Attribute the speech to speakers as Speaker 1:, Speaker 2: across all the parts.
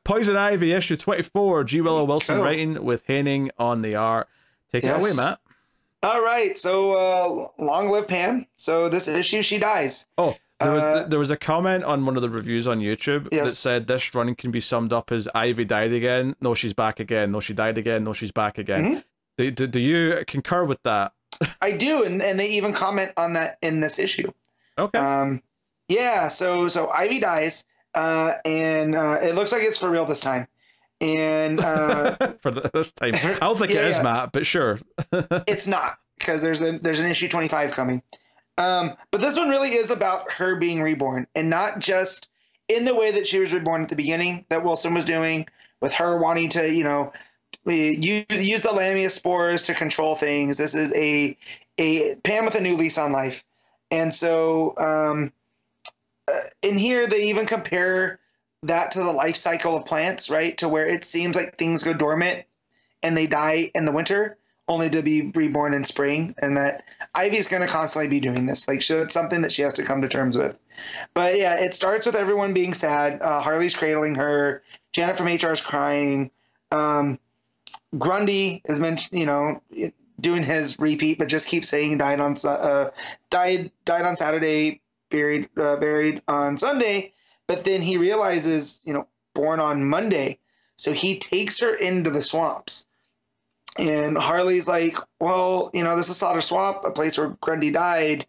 Speaker 1: Poison Ivy, issue 24, G. Willow Wilson writing with Haining on the art. Take it away, Matt.
Speaker 2: All right, so long live Pam. So this issue, she dies.
Speaker 1: Oh, there was a comment on one of the reviews on YouTube that said this run can be summed up as Ivy died again, no, she's back again, no, she died again, no, she's back again. Do you concur with that?
Speaker 2: I do, and they even comment on that in this issue.
Speaker 1: Okay.
Speaker 2: Yeah, so Ivy dies, and it looks like it's for real this time. And
Speaker 1: for this time, I don't think it is, Matt, but sure.
Speaker 2: It's not, because there's an issue 25 coming. But this one really is about her being reborn, and not just in the way that she was reborn at the beginning that Wilson was doing, with her wanting to, you know, use the Lamia spores to control things. This is a Pam with a new lease on life. And so in here, they even compare that to the life cycle of plants, right? To where it seems like things go dormant and they die in the winter, only to be reborn in spring. And that Ivy's going to constantly be doing this. Like, it's something that she has to come to terms with. But yeah, it starts with everyone being sad. Harley's cradling her. Janet from HR is crying. Grundy is mentioned, you know, doing his repeat, but just keeps saying died on Saturday, buried on Sunday. But then he realizes, you know, born on Monday. So he takes her into the swamps. And Harley's like, well, you know, this is Slaughter Swamp, a place where Grundy died.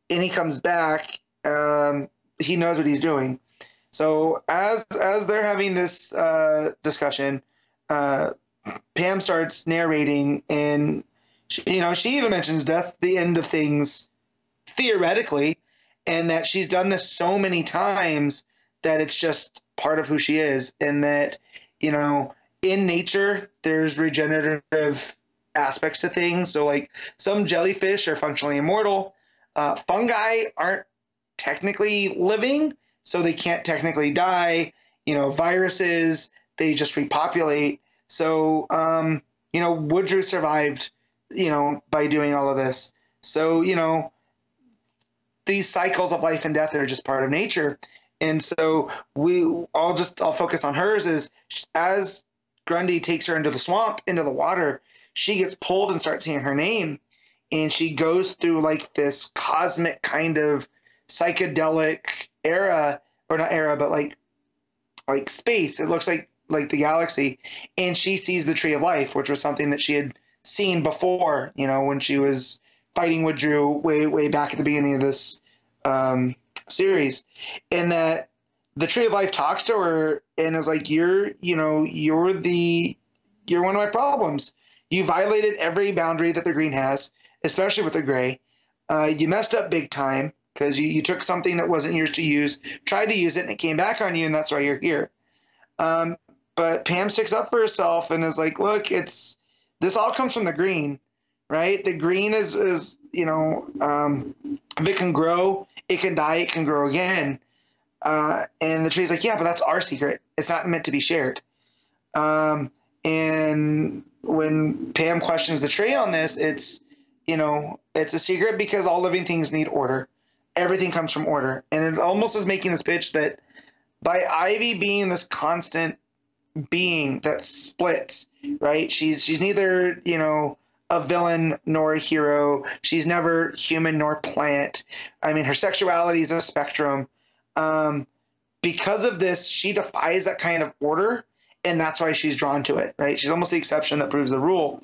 Speaker 2: And he comes back. He knows what he's doing. So as they're having this discussion, Pam starts narrating, and she even mentions death, the end of things, theoretically, and that she's done this so many times that it's just part of who she is, and that, you know, in nature there's regenerative aspects to things. So like some jellyfish are functionally immortal. Fungi aren't technically living, so they can't technically die. You know, viruses, they just repopulate. So, you know, Woodrow survived, you know, by doing all of this. So, you know, these cycles of life and death are just part of nature. And so I'll focus on hers is as Grundy takes her into the swamp, into the water, she gets pulled and starts saying her name. And she goes through like this cosmic kind of psychedelic era, or not era, but like space. It looks like the galaxy. And she sees the Tree of Life, which was something that she had seen before, you know, when she was fighting with Drew way back at the beginning of this series. And that the Tree of Life talks to her and is like, you're one of my problems. You violated every boundary that the green has, especially with the gray. You messed up big time because you took something that wasn't yours to use, tried to use it, and it came back on you, and that's why you're here. But Pam sticks up for herself and is like, look, this all comes from the green, right? The green is you know, if it can grow, it can die, it can grow again. And the tree's like, yeah, but that's our secret. It's not meant to be shared. And when Pam questions the tree on this, it's, you know, it's a secret because all living things need order. Everything comes from order. And it almost is making this pitch that by Ivy being this constant being that splits, right? She's neither, you know, a villain nor a hero. She's never human nor plant. I mean, her sexuality is a spectrum. Because of this, she defies that kind of order, and that's why she's drawn to it, right? She's almost the exception that proves the rule.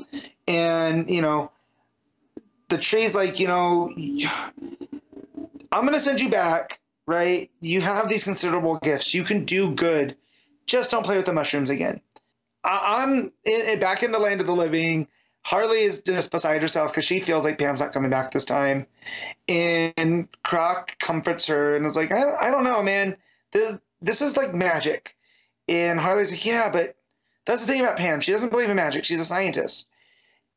Speaker 2: And, you know, the tree's like, you know, I'm going to send you back, right? You have these considerable gifts. You can do good. Just don't play with the mushrooms again. Back in the land of the living, Harley is just beside herself because she feels like Pam's not coming back this time. And Croc comforts her and is like, I don't know, man. This is like magic. And Harley's like, yeah, but that's the thing about Pam. She doesn't believe in magic. She's a scientist.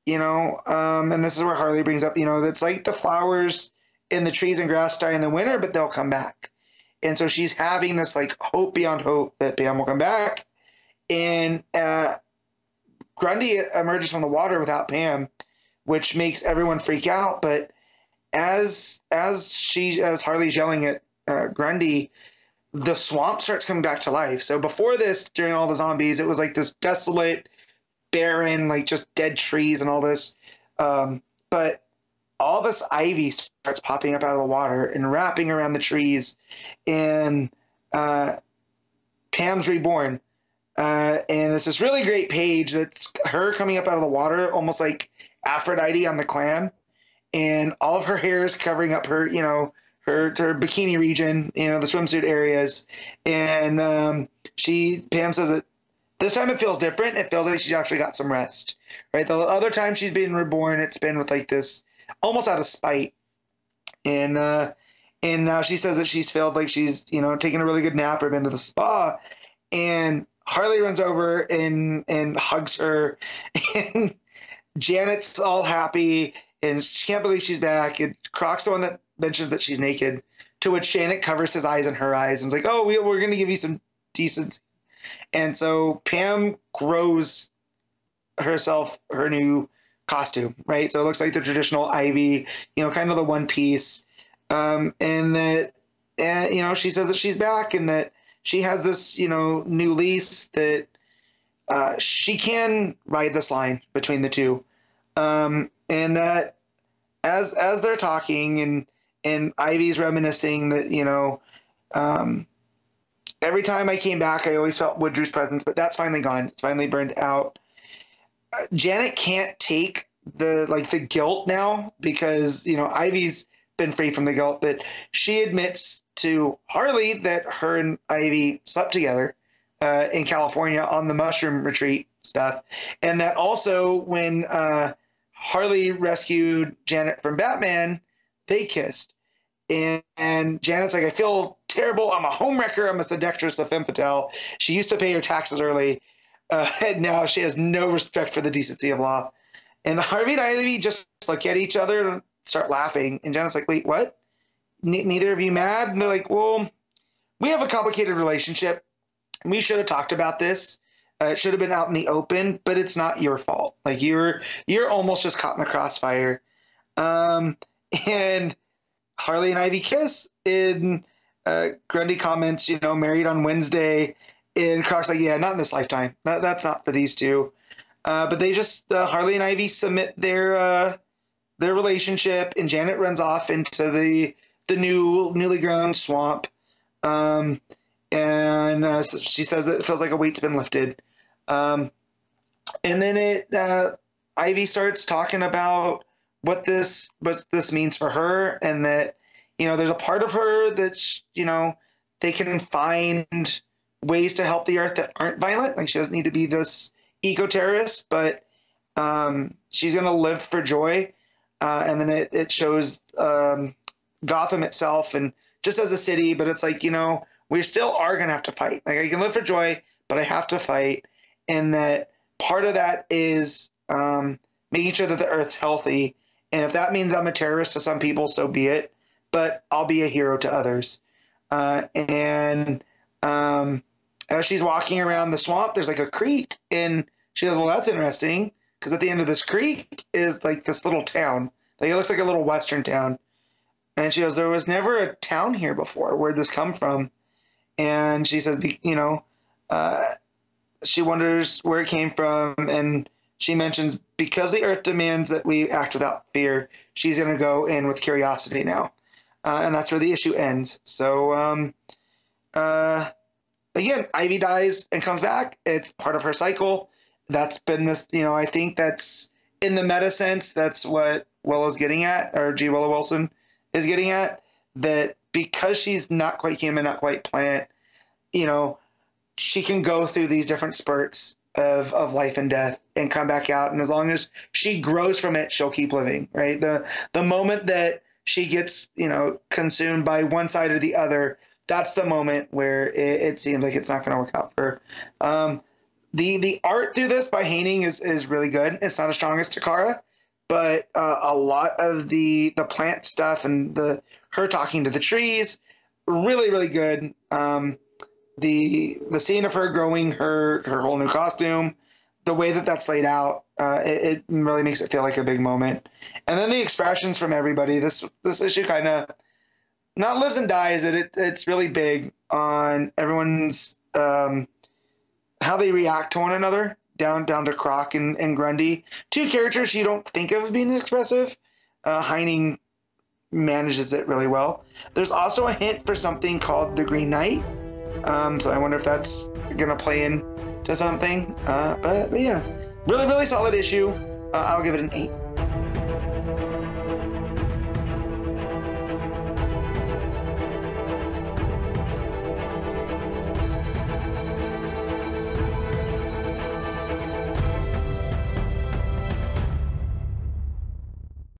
Speaker 2: You know, and this is where Harley brings up, you know, that's like the flowers and the trees and grass die in the winter, but they'll come back. And so she's having this like hope beyond hope that Pam will come back. And Grundy emerges from the water without Pam, which makes everyone freak out. But as Harley's yelling at Grundy, the swamp starts coming back to life. So before this, during all the zombies, it was like this desolate, barren, like just dead trees and all this. But all this ivy starts popping up out of the water and wrapping around the trees, and Pam's reborn. And it's this really great page that's her coming up out of the water, almost like Aphrodite on the clam, and all of her hair is covering up her, her bikini region, the swimsuit areas. And Pam says that this time it feels different. It feels like she's actually got some rest, right? The other time she's been reborn, it's been with like this almost out of spite. And now she says that she's felt like she's, taking a really good nap or been to the spa. And Harley runs over and hugs her, and Janet's all happy, and she can't believe she's back. And Croc's the one that mentions that she's naked, to which Janet covers his eyes and her eyes, and is like, "Oh, we're going to give you some decency." And so Pam grows herself her new costume, right? So it looks like the traditional Ivy, kind of the one piece, and that, she says that she's back and that she has this, new lease that she can ride this line between the two. And that as they're talking and Ivy's reminiscing that, every time I came back, I always felt Woodrew's presence, but that's finally gone. It's finally burned out. Janet can't take the guilt now because, Ivy's been free from the guilt, but she admits to Harley that her and Ivy slept together in California on the mushroom retreat stuff. And that also when Harley rescued Janet from Batman, they kissed. And Janet's like, I feel terrible. I'm a homewrecker. I'm a seductress of femme fatale. She used to pay her taxes early. And now she has no respect for the decency of law. And Harvey and Ivy just look at each other and start laughing. And Janet's like, wait, what? Neither of you mad? And they're like, well, we have a complicated relationship. We should have talked about this. It should have been out in the open, but it's not your fault. Like you're almost just caught in the crossfire. And Harley and Ivy kiss, and Grundy comments, married on Wednesday. And Croc's like, yeah, not in this lifetime. That's not for these two. But they just, Harley and Ivy submit their relationship, and Janet runs off into the newly grown swamp. And she says that it feels like a weight's been lifted. And then Ivy starts talking about what this means for her, and that, there's a part of her that, they can find ways to help the earth that aren't violent. Like she doesn't need to be this eco-terrorist, but she's going to live for joy. And then it shows Gotham itself and just as a city, but it's like, we still are going to have to fight. Like I can live for joy, but I have to fight. And that part of that is making sure that the earth's healthy. And if that means I'm a terrorist to some people, so be it. But I'll be a hero to others. And as she's walking around the swamp, there's like a creek. And she goes, well, that's interesting. Because at the end of this creek is like this little town. Like it looks like a little western town. And she goes, there was never a town here before. Where'd this come from? And she says, she wonders where it came from. And she mentions, because the earth demands that we act without fear, she's going to go in with curiosity now. And that's where the issue ends. So, again, Ivy dies and comes back. It's part of her cycle. That's been this, I think that's in the meta sense, that's what Willow's getting at, or G. Willow Wilson is getting at, that because she's not quite human, not quite plant, she can go through these different spurts of life and death and come back out. And as long as she grows from it, she'll keep living, right? The moment that she gets, consumed by one side or the other, that's the moment where it seems like it's not going to work out for her. The art through this by Haining is really good. It's not as strong as Takara, but a lot of the plant stuff and her talking to the trees, really, really good. The scene of her growing her whole new costume, the way that that's laid out, it really makes it feel like a big moment. And then the expressions from everybody. This issue kind of not lives and dies, it's really big on everyone's how they react to one another, down to Croc and Grundy. Two characters you don't think of as being expressive. Heining manages it really well. There's also a hint for something called the Green Knight. So I wonder if that's going to play into something. But yeah, really, really solid issue. I'll give it an 8.